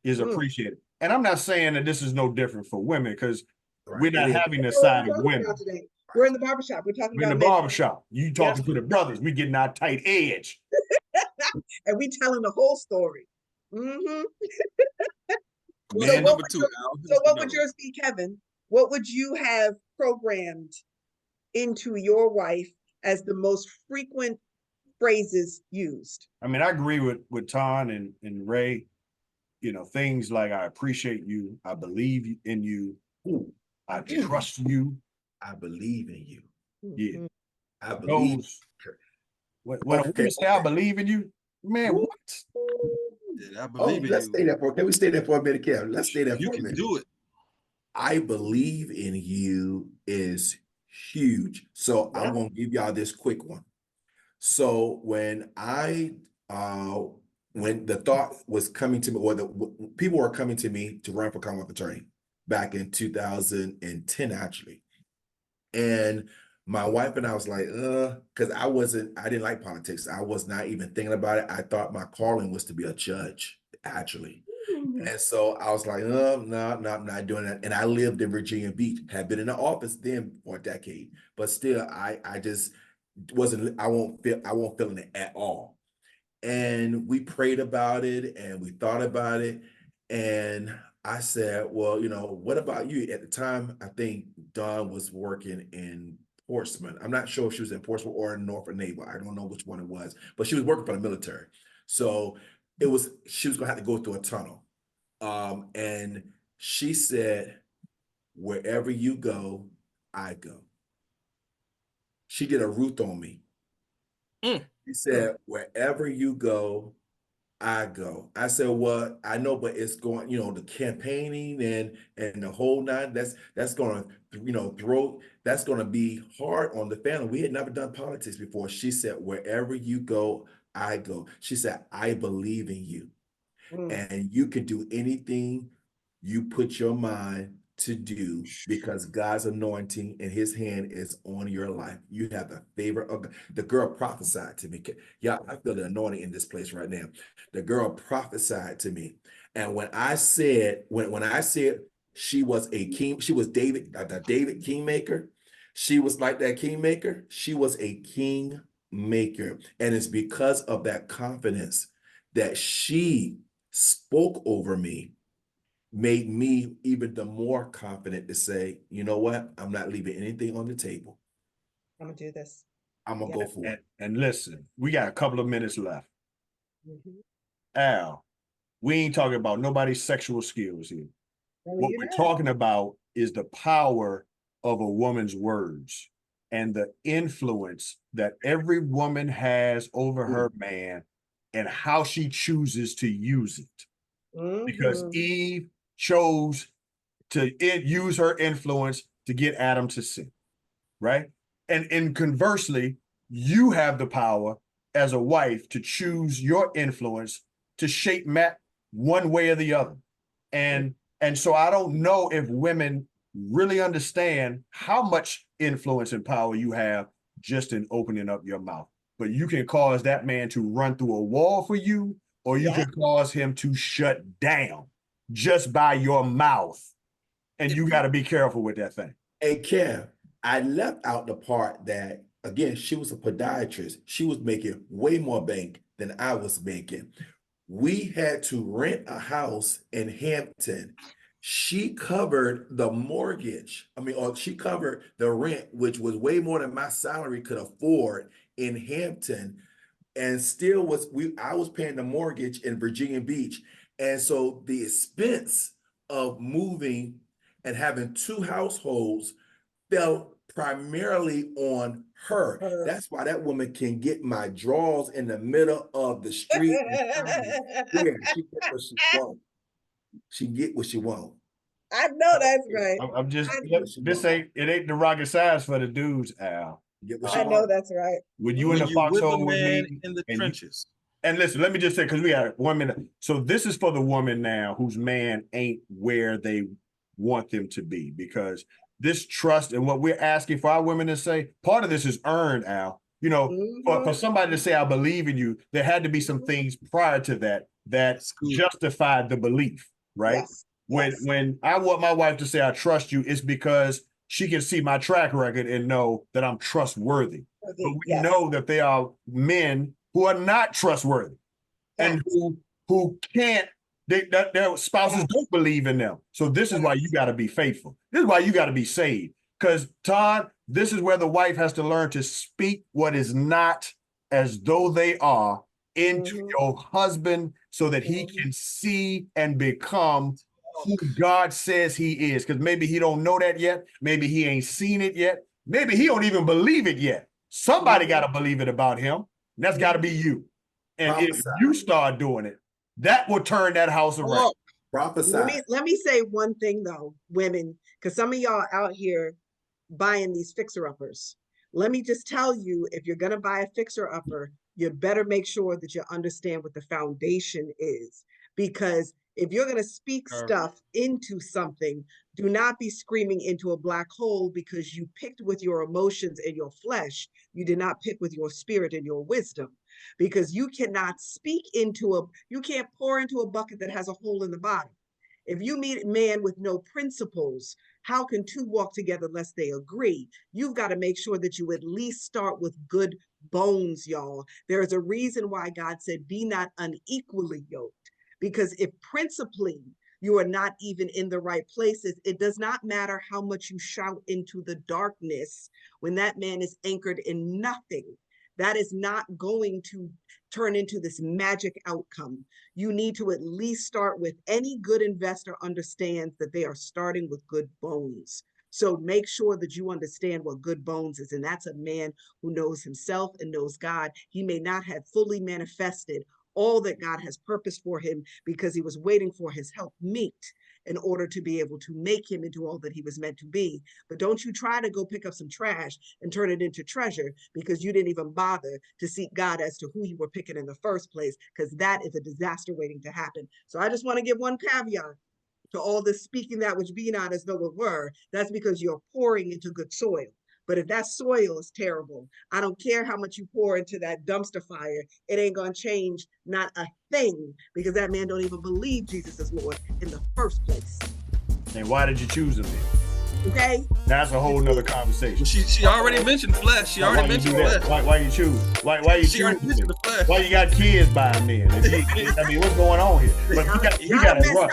is appreciated. And I'm not saying that this is no different for women, because we're It not is. having the That's what side we're of talking women. about today. We're in the barbershop. We're talking We're in the about men. barbershop. You talking to the brothers. We getting our tight edge. And we telling the whole story. Mm-hmm. So Man what number would two, your, Al. so Here's what would another yours be, Kevin? What would you have programmed into your wife as the most frequent phrases used? I mean, I agree with Ton and Ray. You know, things like I appreciate you, I believe in you, Ooh, I trust you. I believe in you. Yeah, Mhm. I believe. those. When a woman say I believe in you, man, Ooh. what? Yeah, I Oh, believe in let's you. stay there for. Can we stay there for a minute, Kev? Let's stay there You for a can minute. do it. I believe in you is huge. So I'm gonna give y'all this quick one. So when the thought was coming to me, or people were coming to me to run for common attorney back in 2010, actually. And my wife and I was like, because I didn't like politics. I was not even thinking about it. I thought my calling was to be a judge, actually. And so I was like, no, I'm not doing that. And I lived in Virginia Beach, had been in the office then for a decade, but still I just wasn't, I won't feeling it at all. And we prayed about it and we thought about it. And I said, well, what about you? At the time, I think Dawn was working in Portsmouth. I'm not sure if she was in Portsmouth or in Norfolk Naval. I don't know which one it was, but she was working for the military. So she was gonna have to go through a tunnel. And she said, wherever you go, I go. She did a Ruth on me. Mm. She said, wherever you go, I go. I said, well, I know, but it's going, the campaigning and the whole nine, that's gonna, that's gonna be hard on the family. We had never done politics before. She said, wherever you go, I go. She said, I believe in you. And you can do anything you put your mind to do because God's anointing and his hand is on your life. You have the favor of God. The girl prophesied to me. Yeah, I feel the anointing in this place right now. The girl prophesied to me. And when I said she was a king, she was the David kingmaker. She was like that kingmaker. She was a king maker. And it's because of that confidence that she spoke over me, made me even the more confident to say, you know what? I'm not leaving anything on the table. I'm gonna do this. I'm gonna go for it. And listen, we got a couple of minutes left. Mm-hmm. Al, we ain't talking about nobody's sexual skills here. What we're Not. talking about is the power of a woman's words and the influence that every woman has over her man and how she chooses to use it. Because Eve chose to use her influence to get Adam to sin, right? And conversely, you have the power as a wife to choose your influence to shape Matt one way or the other. And so I don't know if women really understand how much influence and power you have just in opening up your mouth. But you can cause that man to run through a wall for you, or you can cause him to shut down just by your mouth. And you got to be careful with that thing. Hey, Kev, I left out the part that, again, she was a podiatrist. She was making way more bank than I was making. We had to rent a house in Hampton. She covered the mortgage. Or she covered the rent, which was way more than my salary could afford in Hampton. And still I was paying the mortgage in Virginia Beach. And so the expense of moving and having two households fell primarily on her. That's why that woman can get my drawers in the middle of the street. She get what she wants. She get what she wants. I know that's right. I'm just it ain't the rocket science for the dudes, Al. Get what I know that's right. When you in the you with a foxhole with man me in the and trenches. and listen, let me just say, because we got 1 minute. So this is for the woman now whose man ain't where they want them to be, because this trust and what we're asking for our women to say, part of this is earned, Al. You know, for somebody to say, I believe in you, there had to be some things prior to that justified the belief, right? Yes. When I want my wife to say, I trust you, it's because she can see my track record and know that I'm trustworthy. But we know that there are men who are not trustworthy and who can't, their spouses don't believe in them. So this is why you got to be faithful. This is why you got to be saved. Because, Todd, this is where the wife has to learn to speak what is not as though they are into your husband so that he can see and become who God says he is. Because maybe he don't know that yet. Maybe he ain't seen it yet. Maybe he don't even believe it yet. Somebody got to believe it about him. And that's got to be you. And if you start doing it, that will turn that house around. Prophesy. Let me say one thing though, women, because some of y'all out here buying these fixer-uppers. Let me just tell you, if you're going to buy a fixer-upper, you better make sure that you understand what the foundation is. Because if you're going to speak stuff into something, do not be screaming into a black hole because you picked with your emotions and your flesh. You did not pick with your spirit and your wisdom. Because you cannot you can't pour into a bucket that has a hole in the bottom. If you meet a man with no principles, how can two walk together unless they agree? You've got to make sure that you at least start with good bones, y'all. There is a reason why God said, be not unequally yoked. Because if principally you are not even in the right places, it does not matter how much you shout into the darkness when that man is anchored in nothing. That is not going to turn into this magic outcome. You need to at least start with, any good investor understands that they are starting with good bones. So make sure that you understand what good bones is. And that's a man who knows himself and knows God. He may not have fully manifested all that God has purposed for him because he was waiting for his helpmeet in order to be able to make him into all that he was meant to be. But don't you try to go pick up some trash and turn it into treasure because you didn't even bother to seek God as to who you were picking in the first place, because that is a disaster waiting to happen. So I just want to give one caveat to all this speaking that which be not as though it were. That's because you're pouring into good soil. But if that soil is terrible, I don't care how much you pour into that dumpster fire, it ain't going to change not a thing, because that man don't even believe Jesus is Lord in the first place. And why did you choose him then? Okay? That's a whole nother conversation. Well, she already mentioned flesh. She already mentioned flesh. Why you choose? Why you She already mentioned the flesh. Why you got kids by him then? I mean, what's going on here? But you got to run.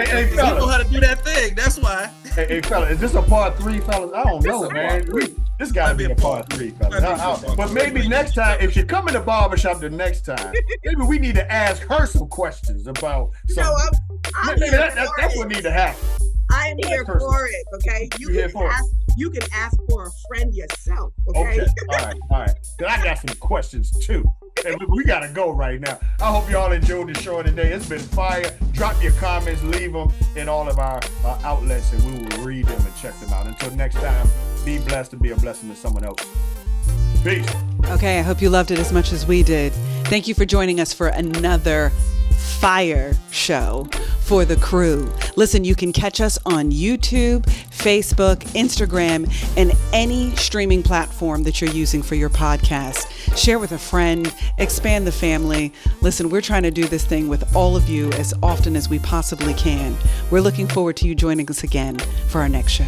Hey, you know how to do that thing. That's why. Hey, fella, is this a part 3, fellas? I don't know, man. This got to be a part 3, fellas. But maybe next time, if you come in the barbershop the next time, maybe we need to ask her some questions about something. Maybe that's what needs to happen. I am here for it, okay? You can ask for a friend yourself, okay? All right. Because I got some questions too. And we got to go right now. I hope y'all enjoyed the show today. It's been fire. Drop your comments, leave them in all of our outlets, and we will read them and check them out. Until next time, be blessed and be a blessing to someone else. Peace. Okay, I hope you loved it as much as we did. Thank you for joining us for another fire show for the crew. Listen, you can catch us on YouTube, Facebook, Instagram, and any streaming platform that you're using for your podcast. Share with a friend, expand the family. Listen, we're trying to do this thing with all of you as often as we possibly can. We're looking forward to you joining us again for our next show.